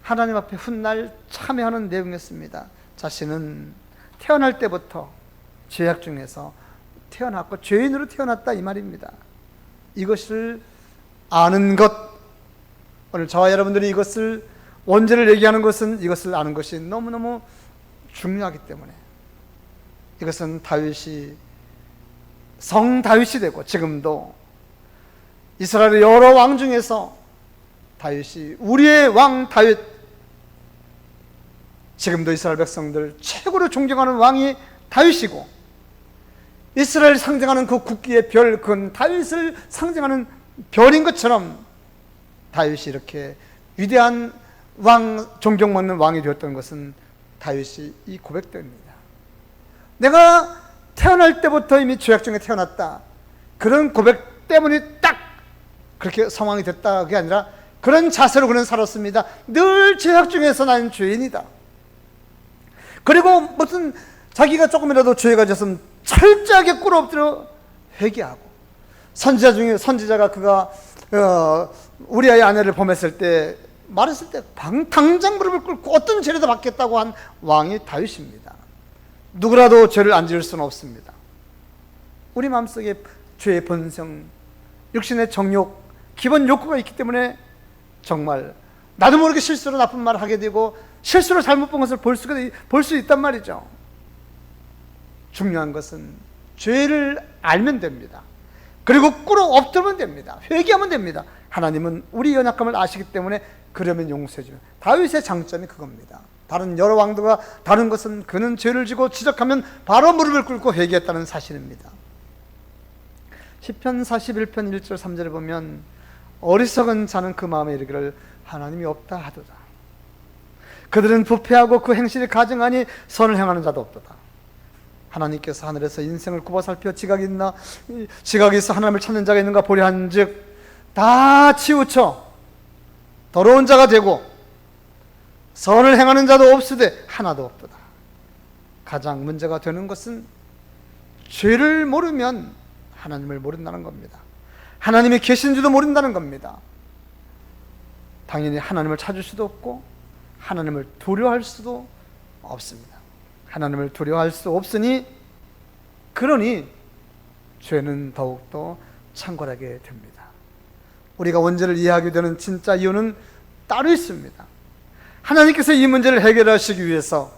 하나님 앞에 훗날 참여하는 내용이었습니다. 자신은 태어날 때부터 죄악 중에서 태어났고 죄인으로 태어났다 이 말입니다. 이것을 아는 것, 오늘 저와 여러분들이 이것을 원죄를 얘기하는 것은 이것을 아는 것이 너무너무 중요하기 때문에 이것은 다윗이 성 다윗이 되고 지금도 이스라엘의 여러 왕 중에서 다윗이 우리의 왕 다윗, 지금도 이스라엘 백성들 최고로 존경하는 왕이 다윗이고 이스라엘 상징하는 그 국기의 별, 그건 다윗을 상징하는 별인 것처럼 다윗이 이렇게 위대한 왕, 존경받는 왕이 되었던 것은 다윗이 이 고백대입니다. 내가 태어날 때부터 이미 죄악 중에 태어났다. 그런 고백 때문에 딱 그렇게 상황이 됐다. 그게 아니라 그런 자세로 그는 살았습니다. 늘 죄악 중에서 나는 죄인이다. 그리고 무슨 자기가 조금이라도 죄가 졌으면 철저하게 꿇어엎드려 회개하고, 선지자가 그가 우리아의 아내를 범했을 때 말했을 때 당장 무릎을 꿇고 어떤 죄라도 받겠다고 한 왕이 다윗입니다. 누구라도 죄를 안 지을 수는 없습니다. 우리 마음속에 죄의 본성, 육신의 정욕, 기본 욕구가 있기 때문에 정말 나도 모르게 실수로 나쁜 말을 하게 되고 실수로 잘못 본 것을 볼 수 있단 말이죠. 중요한 것은 죄를 알면 됩니다. 그리고 꿇어 엎드리면 됩니다. 회개하면 됩니다. 하나님은 우리 연약함을 아시기 때문에 그러면 용서해 주면, 다윗의 장점이 그겁니다. 다른 여러 왕들과 다른 것은 그는 죄를 지고 지적하면 바로 무릎을 꿇고 회개했다는 사실입니다. 시편 41편 1절 3절에 보면 어리석은 자는 그 마음에 이르기를 하나님이 없다 하도다. 그들은 부패하고 그 행실이 가증하니 선을 행하는 자도 없도다. 하나님께서 하늘에서 인생을 굽어 살펴 지각이 있어 하나님을 찾는 자가 있는가 보려 한즉 다 치우쳐 더러운 자가 되고 선을 행하는 자도 없으되 하나도 없도다. 가장 문제가 되는 것은 죄를 모르면 하나님을 모른다는 겁니다. 하나님이 계신지도 모른다는 겁니다. 당연히 하나님을 찾을 수도 없고 하나님을 두려워할 수도 없습니다. 하나님을 두려워할 수 없으니 그러니 죄는 더욱더 창궐하게 됩니다. 우리가 원죄를 이해하게 되는 진짜 이유는 따로 있습니다. 하나님께서 이 문제를 해결하시기 위해서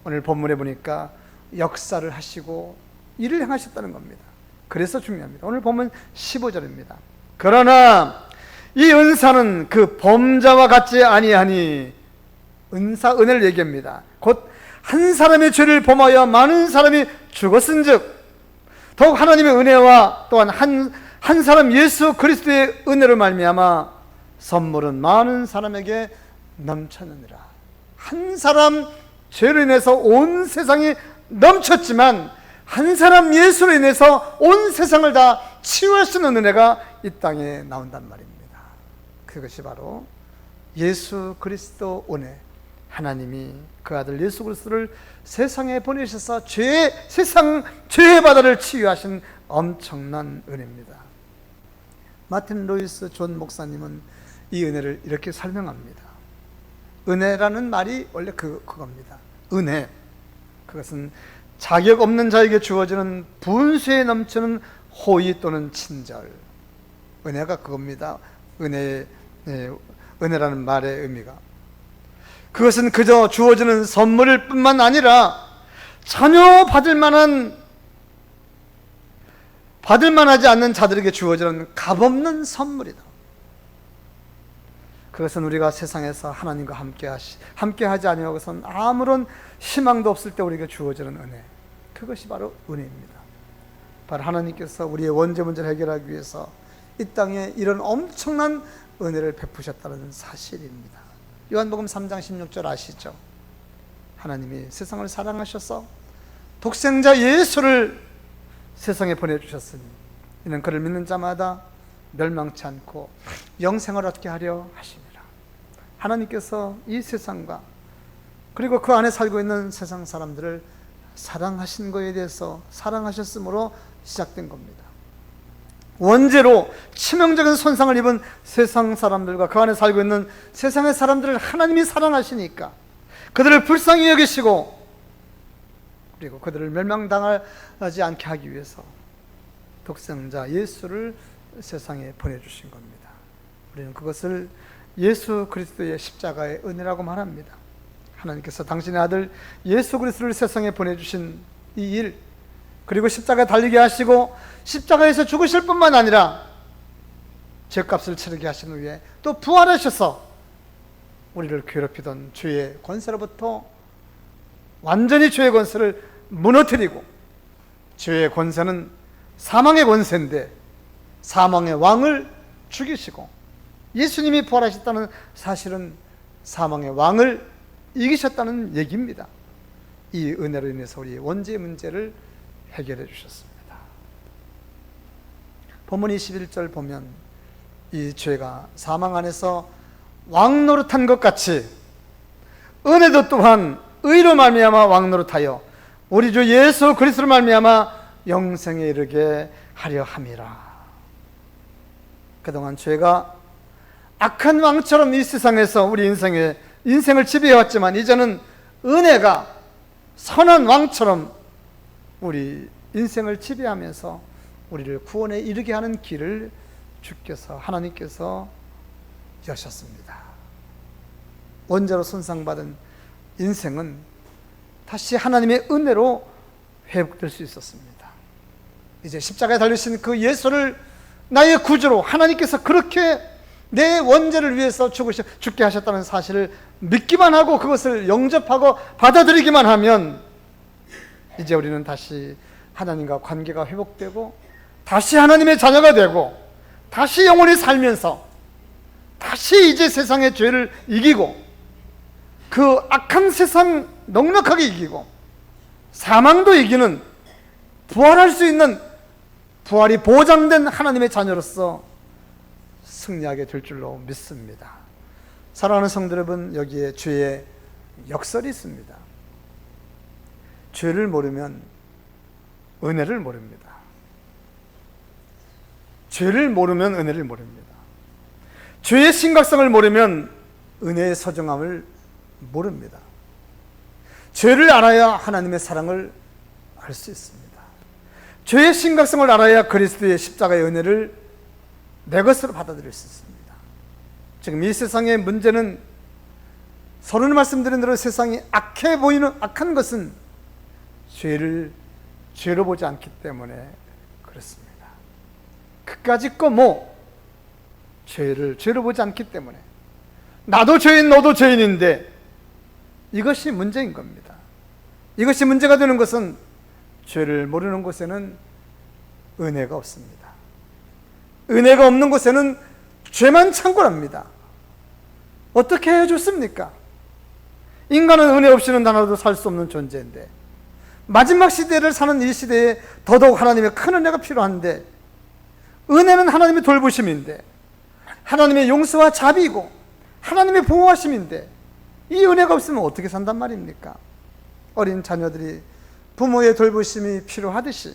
오늘 본문에 보니까 역사를 하시고 일을 행하셨다는 겁니다. 그래서 중요합니다. 오늘 본문 15절입니다. 그러나 이 은사는 그 범자와 같지 아니하니, 은혜를 얘기합니다. 곧 한 사람의 죄를 범하여 많은 사람이 죽었은즉 더욱 하나님의 은혜와 또한 한 사람 예수 그리스도의 은혜로 말미암아 선물은 많은 사람에게 넘쳤느니라. 한 사람 죄로 인해서 온 세상이 넘쳤지만 한 사람 예수로 인해서 온 세상을 다 치유할 수 있는 은혜가 이 땅에 나온단 말입니다. 그것이 바로 예수 그리스도 은혜, 하나님이 그 아들 예수 그리스도를 세상에 보내셔서 세상 죄의 바다를 치유하신 엄청난 은혜입니다. 마틴 로이스 존 목사님은 이 은혜를 이렇게 설명합니다. 은혜라는 말이 원래 그겁니다. 은혜, 그것은 자격 없는 자에게 주어지는 분수에 넘치는 호의 또는 친절. 은혜가 그겁니다. 은혜라는 말의 의미가. 그것은 그저 주어지는 선물일 뿐만 아니라 전혀 받을 만하지 않는 자들에게 주어지는 값없는 선물이다. 그것은 우리가 세상에서 하나님과 함께하지 아니하고선 아무런 희망도 없을 때 우리에게 주어지는 은혜, 그것이 바로 은혜입니다. 바로 하나님께서 우리의 원죄 문제를 해결하기 위해서 이 땅에 이런 엄청난 은혜를 베푸셨다는 사실입니다. 요한복음 3장 16절 아시죠? 하나님이 세상을 사랑하셔서 독생자 예수를 세상에 보내주셨으니 이는 그를 믿는 자마다 멸망치 않고 영생을 얻게 하려 하심이라. 하나님께서 이 세상과 그리고 그 안에 살고 있는 세상 사람들을 사랑하신 것에 대해서 사랑하셨으므로 시작된 겁니다. 원죄로 치명적인 손상을 입은 세상 사람들과 그 안에 살고 있는 세상의 사람들을 하나님이 사랑하시니까 그들을 불쌍히 여기시고 그리고 그들을 멸망당하지 않게 하기 위해서 독생자 예수를 세상에 보내주신 겁니다. 우리는 그것을 예수 그리스도의 십자가의 은혜라고 말합니다. 하나님께서 당신의 아들 예수 그리스도를 세상에 보내주신 이 일, 그리고 십자가에 달리게 하시고 십자가에서 죽으실 뿐만 아니라 죄값을 치르게 하신 후에 또 부활하셔서 우리를 괴롭히던 죄의 권세로부터 완전히 죄의 권세를 무너뜨리고, 죄의 권세는 사망의 권세인데 사망의 왕을 죽이시고, 예수님이 부활하셨다는 사실은 사망의 왕을 이기셨다는 얘기입니다. 이 은혜로 인해서 우리의 원죄의 문제를 해결해 주셨습니다. 본문 21절 보면 이 죄가 사망 안에서 왕노릇한 것 같이 은혜도 또한 의로 말미암아 왕노릇하여 우리 주 예수 그리스도로 말미암아 영생에 이르게 하려 함이라. 그동안 죄가 악한 왕처럼 이 세상에서 우리 인생을 지배해왔지만 이제는 은혜가 선한 왕처럼 우리 인생을 지배하면서 우리를 구원에 이르게 하는 길을 주께서, 하나님께서 여셨습니다. 원죄로 손상받은 인생은 다시 하나님의 은혜로 회복될 수 있었습니다. 이제 십자가에 달리신 그 예수를 나의 구주로 하나님께서 그렇게 내 원죄를 위해서 죽게 하셨다는 사실을 믿기만 하고 그것을 영접하고 받아들이기만 하면 이제 우리는 다시 하나님과 관계가 회복되고 다시 하나님의 자녀가 되고 다시 영원히 살면서 다시 이제 세상의 죄를 이기고 그 악한 세상 넉넉하게 이기고 사망도 이기는, 부활할 수 있는, 부활이 보장된 하나님의 자녀로서 승리하게 될 줄로 믿습니다. 사랑하는 성도 여러분, 여기에 죄의 역설이 있습니다. 죄를 모르면 은혜를 모릅니다. 죄를 모르면 은혜를 모릅니다. 죄의 심각성을 모르면 은혜의 소중함을 모릅니다. 죄를 알아야 하나님의 사랑을 알 수 있습니다. 죄의 심각성을 알아야 그리스도의 십자가의 은혜를 내 것으로 받아들일 수 있습니다. 지금 이 세상의 문제는 서론을 말씀드린 대로 세상이 악해 보이는 악한 것은 죄를 죄로 보지 않기 때문에 그렇습니다. 그까짓 거 죄를 죄로 보지 않기 때문에 나도 죄인 너도 죄인인데 이것이 문제인 겁니다. 이것이 문제가 되는 것은 죄를 모르는 곳에는 은혜가 없습니다. 은혜가 없는 곳에는 죄만 창궐합니다. 어떻게 해줬습니까? 인간은 은혜 없이는 하나도 살 수 없는 존재인데 마지막 시대를 사는 이 시대에 더더욱 하나님의 큰 은혜가 필요한데, 은혜는 하나님의 돌보심인데 하나님의 용서와 자비이고 하나님의 보호하심인데 이 은혜가 없으면 어떻게 산단 말입니까? 어린 자녀들이 부모의 돌보심이 필요하듯이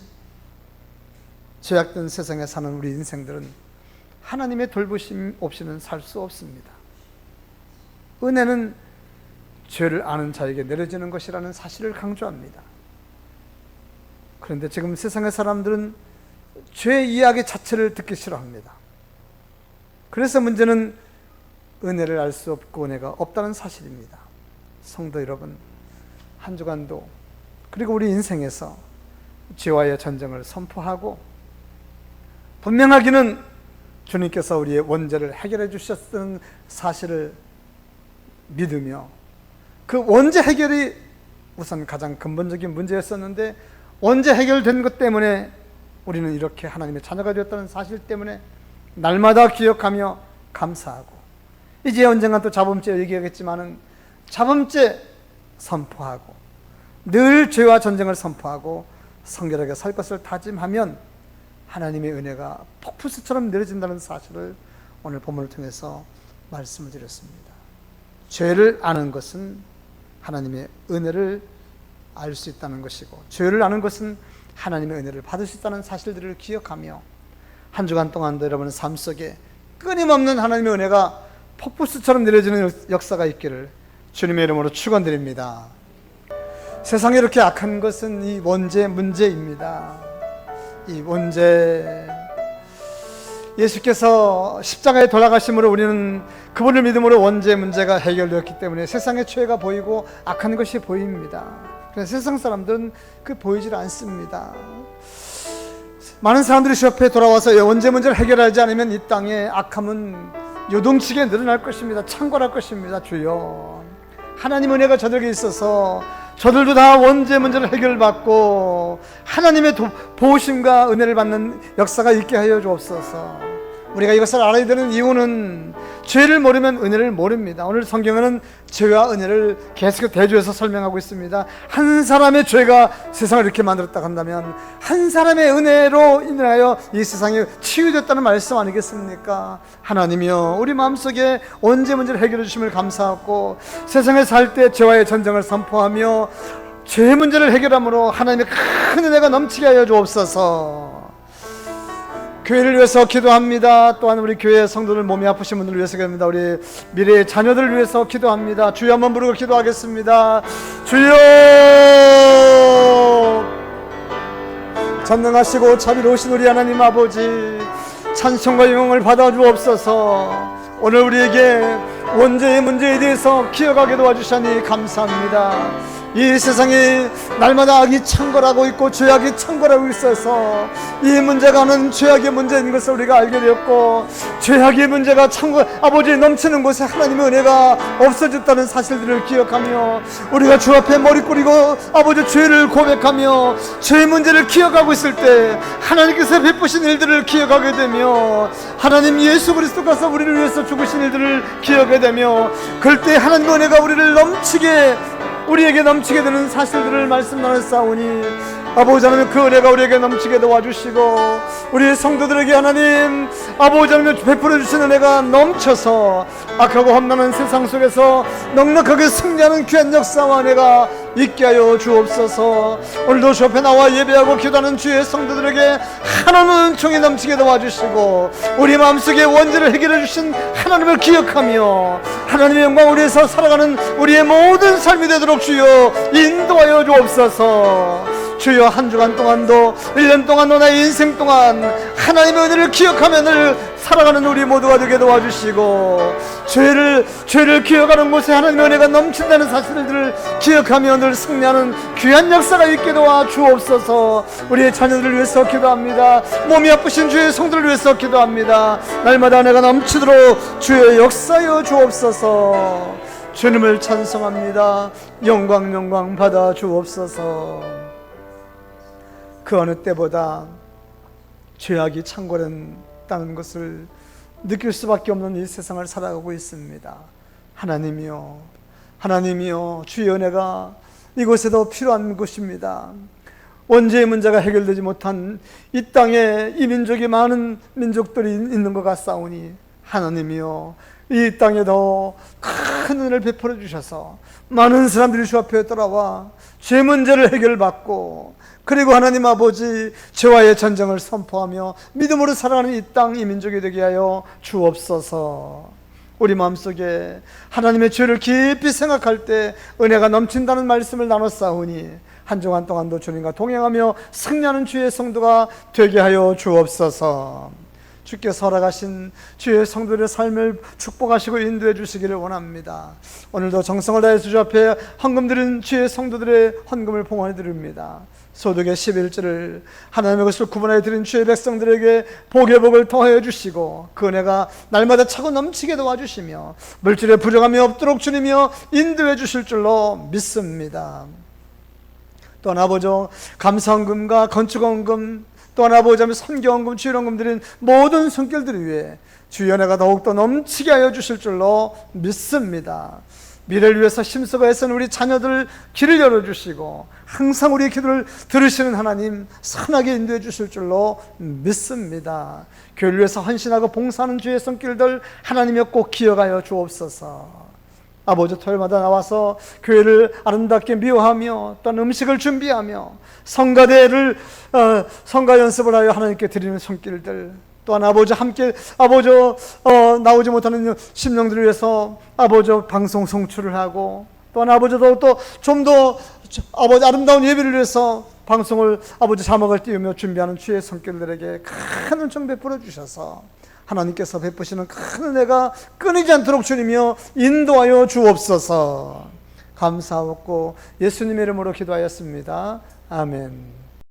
죄악된 세상에 사는 우리 인생들은 하나님의 돌보심 없이는 살 수 없습니다. 은혜는 죄를 아는 자에게 내려지는 것이라는 사실을 강조합니다. 그런데 지금 세상의 사람들은 죄 이야기 자체를 듣기 싫어합니다. 그래서 문제는 은혜를 알 수 없고 은혜가 없다는 사실입니다. 성도 여러분, 한 주간도 그리고 우리 인생에서 죄와의 전쟁을 선포하고, 분명하기는 주님께서 우리의 원죄를 해결해 주셨다는 사실을 믿으며, 그 원죄 해결이 우선 가장 근본적인 문제였었는데, 원죄 해결된 것 때문에 우리는 이렇게 하나님의 자녀가 되었다는 사실 때문에 날마다 기억하며 감사하고, 이제 언젠가 또 자범죄 얘기하겠지만은 자범죄 선포하고, 늘 죄와 전쟁을 선포하고 성결하게 살 것을 다짐하면 하나님의 은혜가 폭풍수처럼 내려진다는 사실을 오늘 본문을 통해서 말씀을 드렸습니다. 죄를 아는 것은 하나님의 은혜를 알 수 있다는 것이고, 죄를 아는 것은 하나님의 은혜를 받을 수 있다는 사실들을 기억하며, 한 주간 동안도 여러분의 삶 속에 끊임없는 하나님의 은혜가 폭풍수처럼 내려지는 역사가 있기를 주님의 이름으로 축원드립니다. 세상에 이렇게 악한 것은 이 원죄 문제입니다. 이 원죄, 예수께서 십자가에 돌아가심으로 우리는 그분을 믿음으로 원죄 문제가 해결되었기 때문에 세상의 죄가 보이고 악한 것이 보입니다. 그래서 세상 사람들은 그 보이질 않습니다. 많은 사람들이 주 앞에 돌아와서 원죄 문제를 해결하지 않으면 이 땅에 악함은 요동치게 늘어날 것입니다. 창궐할 것입니다. 주여, 하나님 은혜가 저들에게 있어서 저들도 다 원죄 문제를 해결받고 하나님의 보호심과 은혜를 받는 역사가 있게 하여 주옵소서. 우리가 이것을 알아야 되는 이유는 죄를 모르면 은혜를 모릅니다. 오늘 성경에는 죄와 은혜를 계속 대조해서 설명하고 있습니다. 한 사람의 죄가 세상을 이렇게 만들었다 한다면 한 사람의 은혜로 인하여 이 세상이 치유됐다는 말씀 아니겠습니까? 하나님이여, 우리 마음속에 원죄 문제를 해결해 주심을 감사하고, 세상에 살 때 죄와의 전쟁을 선포하며 죄 문제를 해결함으로 하나님의 큰 은혜가 넘치게 하여 주옵소서. 교회를 위해서 기도합니다. 또한 우리 교회 성도들, 몸이 아프신 분들을 위해서 기도합니다. 우리 미래의 자녀들을 위해서 기도합니다. 주여 한번 부르고 기도하겠습니다. 주여, 전능하시고 자비로우신 우리 하나님 아버지, 찬송과 영광을 받아 주옵소서. 오늘 우리에게 원죄의 문제에 대해서 기억하게 도와주시니 감사합니다. 이 세상에 날마다 악이 창궐하고 있고 죄악이 창궐하고 있어서 이 문제가는 죄악의 문제인 것을 우리가 알게 되었고, 죄악의 문제가 아버지 넘치는 곳에 하나님의 은혜가 없어졌다는 사실들을 기억하며, 우리가 주 앞에 머리 꾸리고 아버지 죄를 고백하며 죄의 문제를 기억하고 있을 때 하나님께서 베푸신 일들을 기억하게 되며, 하나님 예수 그리스도께서 우리를 위해서 죽으신 일들을 기억하게 되며, 그럴 때 하나님의 은혜가 우리에게 넘치게 되는 사실들을 말씀 나눴사오니, 아버지 하나님 그 은혜가 우리에게 넘치게 도와주시고, 우리 성도들에게 하나님 아버지 하나님 베풀어 주신 은혜가 넘쳐서 악하고 험난한 세상 속에서 넉넉하게 승리하는 귀한 역사와 은혜가 있게 하여 주옵소서. 오늘도 주 앞에 나와 예배하고 기도하는 주의 성도들에게 하나님의 은총이 넘치게 도와주시고, 우리 마음속에 원죄를 해결해 주신 하나님을 기억하며 하나님의 영광을 위해서 살아가는 우리의 모든 삶이 되도록 주여 인도하여 주옵소서. 주여, 한 주간 동안도 1년 동안도 나의 인생 동안 하나님의 은혜를 기억하며 늘 살아가는 우리 모두가 되게 도와주시고, 죄를 기억하는 곳에 하나님의 은혜가 넘친다는 사실들을 기억하며 늘 승리하는 귀한 역사가 있게 도와 주옵소서. 우리의 자녀들을 위해서 기도합니다. 몸이 아프신 주의 성도를 위해서 기도합니다. 날마다 은혜가 넘치도록 주의 역사여 주옵소서. 주님을 찬송합니다. 영광 받아 주옵소서. 그 어느 때보다 죄악이 창궐했다는 것을 느낄 수밖에 없는 이 세상을 살아가고 있습니다. 하나님이여, 주의 은혜가 이곳에도 필요한 것입니다. 원죄의 문제가 해결되지 못한 이 땅에 이 민족이 많은 민족들이 있는 것 같사오니, 하나님이여, 이 땅에도 큰 은혜를 베풀어 주셔서 많은 사람들이 주 앞에 돌아와 죄 문제를 해결받고, 그리고 하나님 아버지 죄와의 전쟁을 선포하며 믿음으로 살아가는 이 땅, 이 민족이 되게 하여 주옵소서. 우리 마음속에 하나님의 죄를 깊이 생각할 때 은혜가 넘친다는 말씀을 나눴사오니, 한 주간 동안도 주님과 동행하며 승리하는 주의 성도가 되게 하여 주옵소서. 주께서 허락하신 주의 성도들의 삶을 축복하시고 인도해 주시기를 원합니다. 오늘도 정성을 다해 주 앞에 헌금 드린 주의 성도들의 헌금을 봉헌해 드립니다. 소득의 11조를 하나님의 것을 구분하여 드린 주의 백성들에게 복의 복을 더하여 주시고 그 은혜가 날마다 차고 넘치게 도와주시며 물질의 부족함이 없도록 주님이여 인도해 주실 줄로 믿습니다. 또한 아버지 감사헌금과 건축헌금 또한 아버지 선교헌금, 주일헌금 드린 모든 손길들을 위해 주의 은혜가 더욱더 넘치게 하여 주실 줄로 믿습니다. 미래를 위해서 힘쓰고 애쓰는 우리 자녀들 길을 열어주시고 항상 우리의 기도를 들으시는 하나님 선하게 인도해 주실 줄로 믿습니다. 교회를 위해서 헌신하고 봉사하는 주의 손길들 하나님이 꼭 기억하여 주옵소서. 아버지 토요일마다 나와서 교회를 아름답게 미화하며 또한 음식을 준비하며 성가대를 성가 연습을 하여 하나님께 드리는 손길들 또한 아버지 함께 아버지 나오지 못하는 심령들을 위해서 아버지 방송 송출을 하고 또한 아버지도 또 좀 더 아버지 아름다운 예배를 위해서 방송을 아버지 자막을 띄우며 준비하는 주의 손길들에게 큰 은총 베풀어 주셔서 하나님께서 베푸시는 큰 은혜가 끊이지 않도록 주님이여 인도하여 주옵소서. 감사하고 예수님의 이름으로 기도하였습니다. 아멘.